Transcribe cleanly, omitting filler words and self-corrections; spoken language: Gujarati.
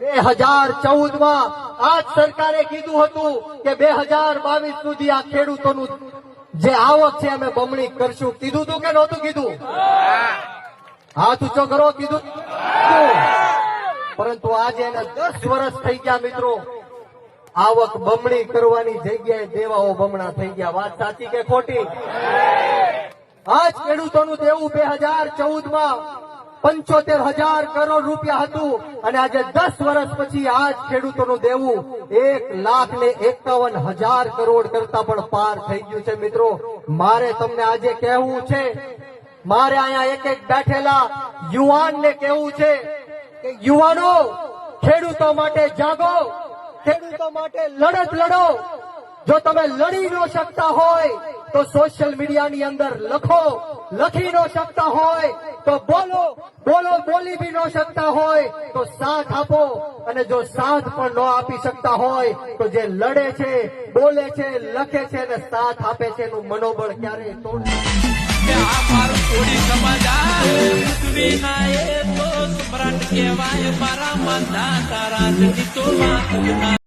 2014 માં આ જ સરકારે કીધું હતું કે 2022 સુધી આ ખેડૂતોનું જે આવક છે અમે બમણી કરશું. કીધું તું કે નહોતું કીધું? હાથ ઊંચો કરો. કીધું. પરંતુ આજે એને 10 વર્ષ થઈ ગયા મિત્રો. આવક બમણી કરવાની જગ્યાએ દેવાઓ બમણા થઈ ગયા. વાત સાચી કે ખોટી? આજ ખેડૂતોનું દેવું 2014 માં 75,000 કરોડ રૂપિયા હતું અને આજે 10 વર્ષ પછી આજ ખેડૂતોનું દેવું 1,51,000 કરોડ કરતા પણ પાર થઈ ગયું છે. મિત્રો મારે તમને આજે કહેવું છે, મારે અહીંયા એક એક બેઠેલા યુવાનને કહેવું છે કે યુવાનો, ખેડૂતો માટે જાગો, ખેડૂતો માટે લડત લડો. જો તમે લડી ન શકતા હોય તો સોશિયલ મીડિયાની અંદર લખો, લખી ન શકતા હોય તો બોલો, બોલી બી ન શકતા હોય તો સાથ આપો. અને જો સાથ પણ ન આપી શકતા હોય તો જે લડે છે, બોલે છે, લખે છે અને સાથ આપે છે એનું મનોબળ ક્યારેય તોડે મારા